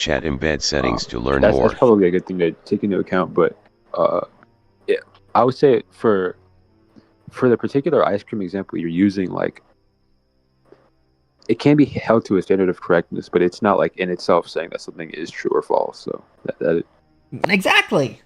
Chat embed settings to learn that's more. probably a good thing to take into account. But I would say for the particular ice cream example you're using, like, it can be held to a standard of correctness, but it's not like in itself saying that something is true or false. So that Exactly.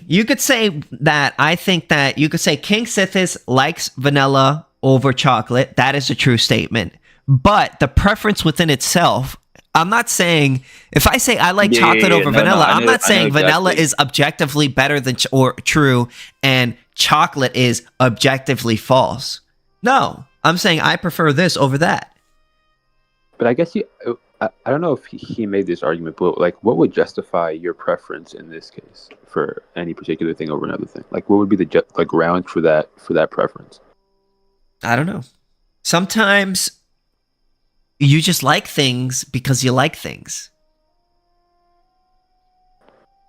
You could say that. I think that you could say KingSithis likes vanilla over chocolate. That is a true statement. But the preference within itself, I'm not saying, if I say I like chocolate over vanilla, I'm not saying vanilla is objectively better than or true and chocolate is objectively false. No, I'm saying I prefer this over that. But I guess I don't know if he made this argument, but like, what would justify your preference in this case for any particular thing over another thing? Like, what would be the ground for that preference? I don't know. Sometimes you just like things because you like things.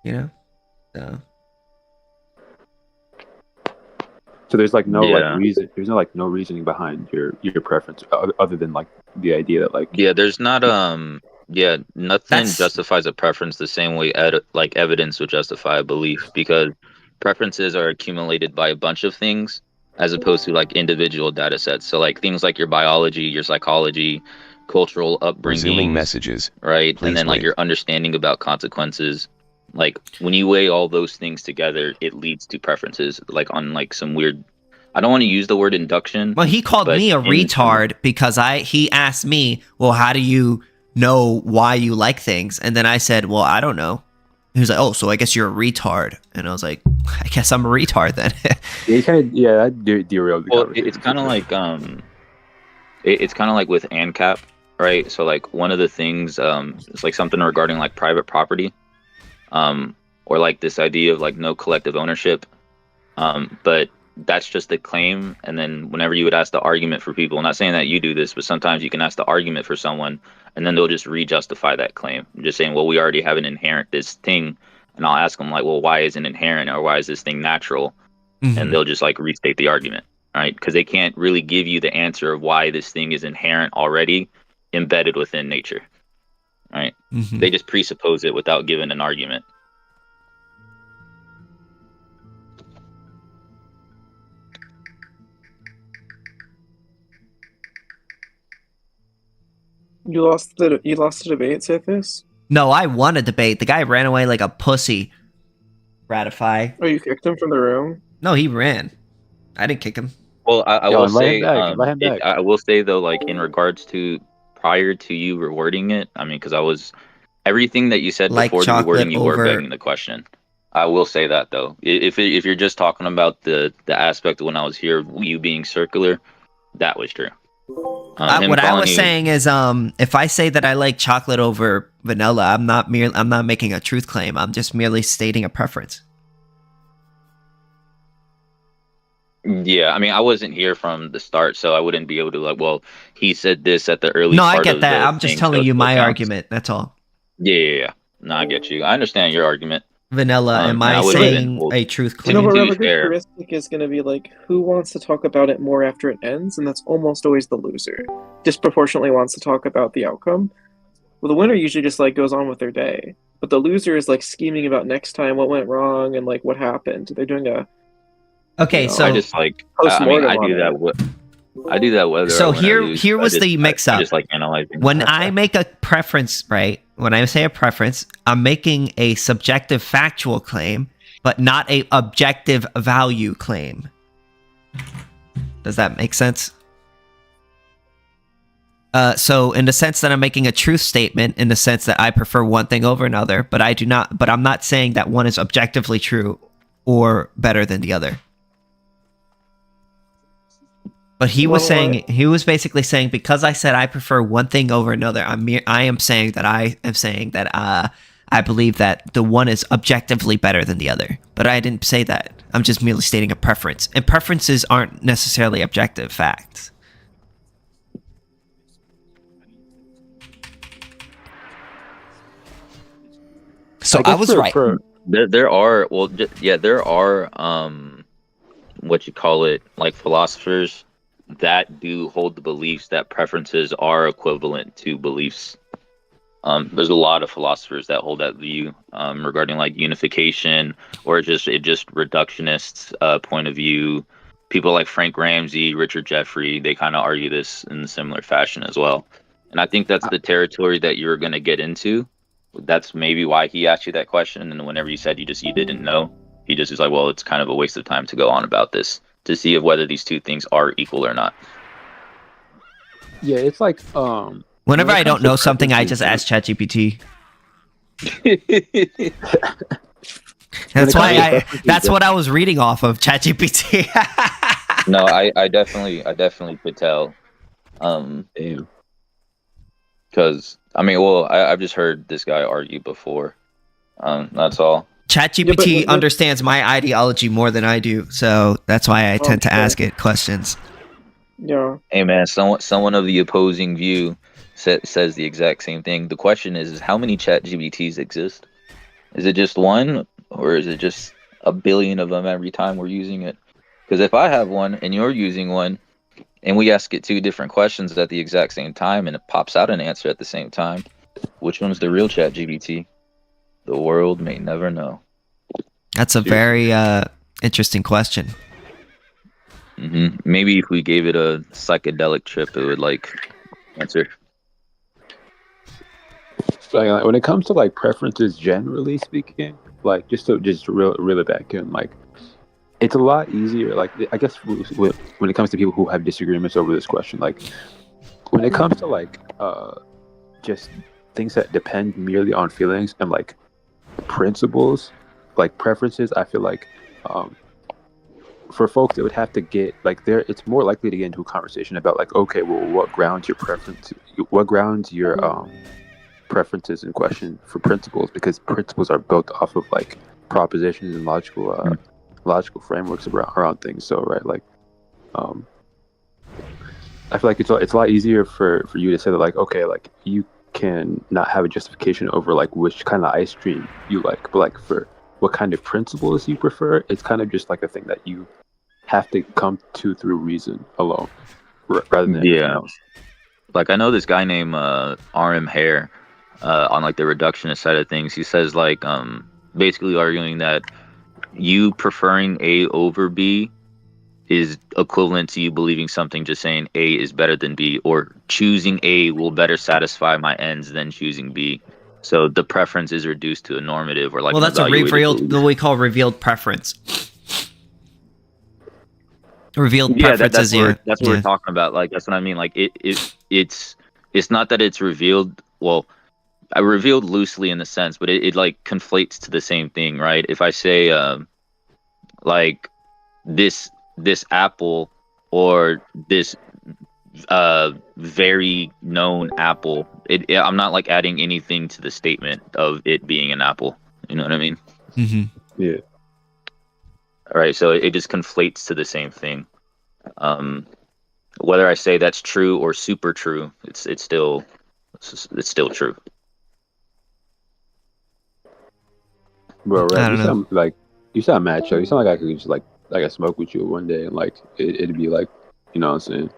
You know? So there's like no like reason. There's no reasoning behind your preference other than like the idea that like there's not nothing justifies a preference the same way like evidence would justify a belief, because preferences are accumulated by a bunch of things as opposed to like individual data sets. So like things like your biology, your psychology, cultural upbringing, resuming messages, right? Please and then like wait. your understanding about consequences. Like when you weigh all those things together, it leads to preferences. Like on like some weird, I don't want to use the word induction. Well, he called me a retard because he asked me, well, how do you know why you like things? And then I said, well, I don't know. He was like, oh, so I guess you're a retard. And I was like, I guess I'm a retard then. that derailed the conversation. It's kind of like it's kind of like with AnCap, right? So like one of the things it's like something regarding like private property, or like this idea of like no collective ownership, but that's just the claim. And then whenever you would ask the argument for people, I'm not saying that you do this, but sometimes you can ask the argument for someone and then they'll just re-justify that claim. I'm just saying, well, we already have an inherent this thing, and I'll ask them like, well, why is it inherent, or why is this thing natural? Mm-hmm. And they'll just like restate the argument, right? Because they can't really give you the answer of why this thing is inherent already embedded within nature, right? Mm-hmm. They just presuppose it without giving an argument. You lost the debate, Sithis? No, I won a debate. The guy ran away like a pussy. Ratify. Oh, you kicked him from the room? No, he ran. I didn't kick him. Well, I will say, I will say though, like in regards to prior to you rewording it, I mean, because everything that you said like before the rewording, you were begging the question. I will say that though, if you're just talking about the aspect of when I was here, you being circular, that was true. What I was saying is, if I say that I like chocolate over vanilla, I'm not making a truth claim. I'm just merely stating a preference. Yeah, I mean, I wasn't here from the start, so I wouldn't be able to like. Well, he said this at the early. No, I get that. I'm just telling you my argument. That's all. Yeah. No, I get you. I understand your argument. Vanilla, am I saying a truth claim? You know, but the heuristic is going to be like, who wants to talk about it more after it ends? And that's almost always the loser. Disproportionately wants to talk about the outcome. Well, the winner usually just like goes on with their day, but the loser is like scheming about next time what went wrong and like what happened. They're doing a so I just like I do that. I do that whether. So here was the mix up. I just like analyzing. When I make a preference, right? When I say a preference, I'm making a subjective factual claim, but not a objective value claim. Does that make sense? So in the sense that I'm making a truth statement, in the sense that I prefer one thing over another, but I'm not saying that one is objectively true or better than the other. But he was basically saying, because I said I prefer one thing over another, I am saying that I believe that the one is objectively better than the other. But I didn't say that. I'm just merely stating a preference. And preferences aren't necessarily objective facts. So I was right. There are what you call it, like philosophers that do hold the beliefs that preferences are equivalent to beliefs. There's a lot of philosophers that hold that view regarding like unification or just reductionist point of view. People like Frank Ramsey, Richard Jeffrey, they kind of argue this in a similar fashion as well. And I think that's the territory that you're going to get into. That's maybe why he asked you that question. And whenever you said you didn't know, he just is like, well, it's kind of a waste of time to go on about this to see if whether these two things are equal or not. Yeah, it's like Whenever when it I don't comes to know something, I preferences, just ask ChatGPT. When it That's why comes to preferences, that's what I was reading off of ChatGPT. No, I definitely could tell. damn. Because I mean, well, I've just heard this guy argue before. That's all. ChatGPT but- understands my ideology more than I do, so that's why I tend to sure. ask it questions. Yeah. Hey man, someone of the opposing view says the exact same thing. The question is how many chat GBTs exist? Is it just one, or is it just a billion of them every time we're using it? Because if I have one and you're using one, and we ask it two different questions at the exact same time, and it pops out an answer at the same time, which one's the real chat GBT? The world may never know. That's a very interesting question. Maybe if we gave it a psychedelic trip, it would like answer. Like when it comes to like preferences, generally speaking, like just really back in, like it's a lot easier. Like I guess when it comes to people who have disagreements over this question, like when it comes to like just things that depend merely on feelings and like principles, like preferences, I feel like for folks, it would have to get like there. It's more likely to get into a conversation about like, okay, well, what grounds your preferences in question for principles, because principles are built off of like propositions and logical frameworks around things. So right, like I feel like it's a lot easier for you to say that like, okay, like you can not have a justification over like which kind of ice cream you like, but like for what kind of principles you prefer, it's kind of just like a thing that you have to come to through reason alone, rather than anything else. Like I know this guy named R.M. Hare on like the reductionist side of things. He says like basically arguing that you preferring A over B is equivalent to you believing something, just saying A is better than B, or choosing A will better satisfy my ends than choosing B. So the preference is reduced to a normative or like Well, that's a revealed, what we call revealed preference. Revealed preferences. That's what we're talking about. Like that's what I mean. Like it's not that it's revealed. Well, I revealed loosely in the sense, but it like conflates to the same thing, right? If I say like this apple or this very known apple, I'm not like adding anything to the statement of it being an apple. You know what I mean? Mm-hmm. Yeah. All right, so it just conflates to the same thing. Whether I say that's true or super true, it's still true. Bro, right? I don't know. You sound mad chill. You sound like I could just like I smoke with you one day and like it'd be like, you know what I'm saying?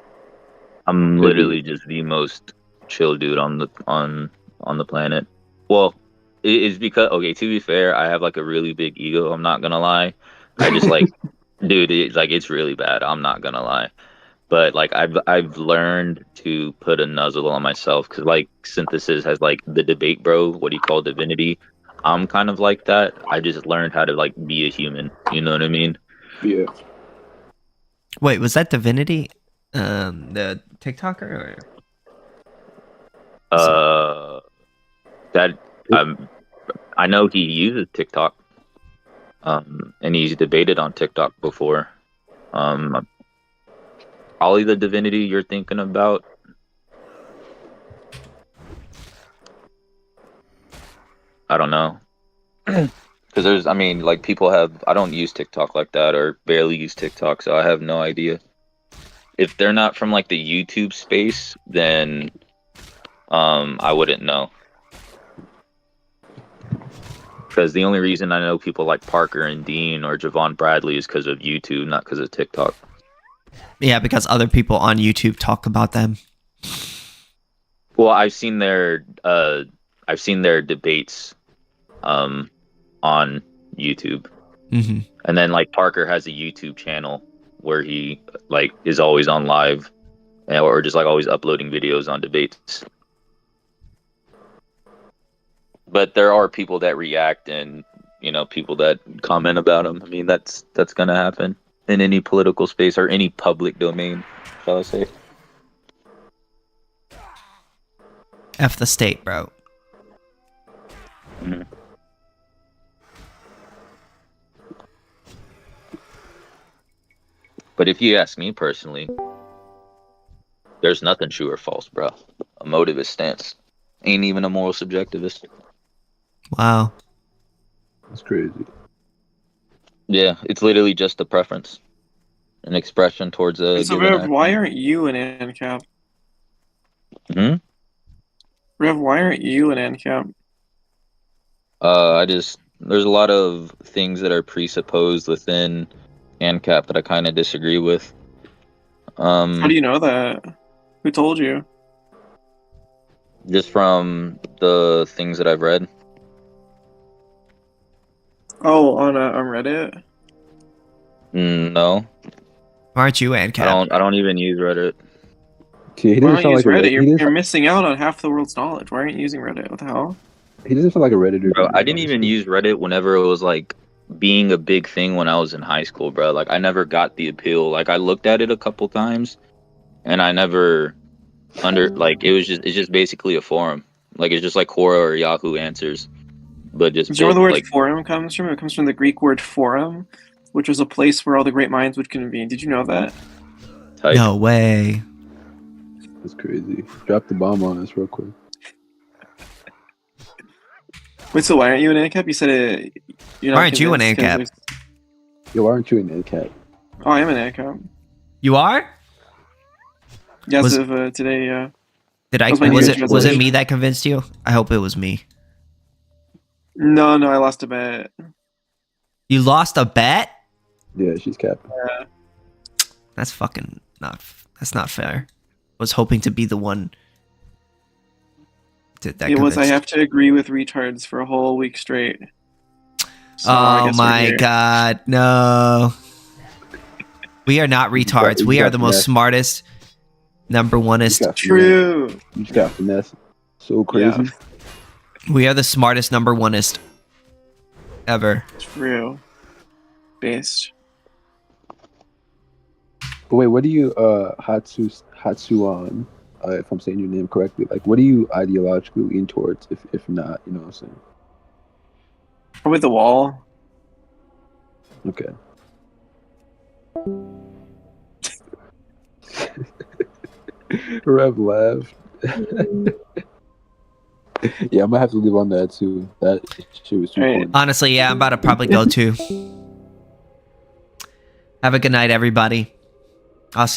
I'm literally just the most chill dude on the planet. Well, it's because, okay, to be fair, I have like a really big ego. I'm not gonna lie. I just like, dude, it's really bad. I'm not gonna lie. But like I've learned to put a nuzzle on myself, because like Synthesis has like the debate bro, what he called divinity. I'm kind of like that. I just learned how to like be a human. You know what I mean? Yeah. Wait, was that Divinity? The TikToker? Or? That I know he uses TikTok. And he's debated on TikTok before. Probably the Divinity you're thinking about. I don't know. Because I mean, like people I don't use TikTok like that, or barely use TikTok, so I have no idea. If they're not from like the YouTube space, then I wouldn't know. Because the only reason I know people like Parker and Dean or Javon Bradley is because of YouTube, not because of TikTok. Yeah, because other people on YouTube talk about them. Well, I've seen I've seen their debates on YouTube. Mm-hmm. And then like Parker has a YouTube channel where he like is always on live or just like always uploading videos on debates. But there are people that react and, you know, people that comment about him. I mean, that's gonna happen in any political space or any public domain, shall I say. F the state, bro. Mhm. But if you ask me personally, there's nothing true or false, bro. A motivist stance ain't even a moral subjectivist. Wow. That's crazy. Yeah, it's literally just a preference, an expression towards a So, given Rev, act. why aren't you an ANCAP? Hmm? Rev, why aren't you an ANCAP? There's a lot of things that are presupposed within ANCAP that I kind of disagree with. How do you know that? Who told you? Just from the things that I've read. Oh, on Reddit? No, Aren't you, AnCap? I don't even use Reddit. See, he Why doesn't don't sound you use like a Reddit? he doesn't, You're missing out on half the world's knowledge. Why aren't you using Reddit? What the hell? he doesn't sound like a Redditor. Bro, to me, I didn't even honestly. use Reddit whenever it was like being a big thing when I was in high school, bro. Like I never got the appeal. Like I looked at it a couple times and I never like it's just basically a forum. Like it's just like Quora or Yahoo Answers, but just Do you know where built the word like forum comes from? It comes from the Greek word forum, which was a place where all the great minds would convene. Did you know that? type. No way. That's crazy. Drop the bomb on us real quick. Wait, so why aren't you an ANCAP? You said it. You're not Why aren't you an convinced 'cause ANCAP? there's- Yo, why aren't you an ANCAP? Oh, I am an ANCAP. You are? Yeah, Was- as of today, yeah. Did I? That was my New Was Year's it? Was it resolution. me that convinced you? I hope it was me. No, I lost a bet. You lost a bet? Yeah, she's capping. That's fucking not. That's not fair. Was hoping to be the one. That It was. I convinced- have to agree with retards for a whole week straight. So I Oh guess we're my here. god, no. We are not retards. We are the most smartest, number oneest. True. You just got finesse. So crazy. Yeah. We are the smartest, number oneest ever. True. Based. But wait, what do you Hatsuan, if I'm saying your name correctly, like what do you ideologically lean towards if not, you know what I'm saying? Probably the wall. Okay. Rev laughed. Yeah, I'm gonna have to leave on that too. That shit was too Alright. corny. Honestly, yeah, I'm about to probably go too. Have a good night, everybody. I'll see you.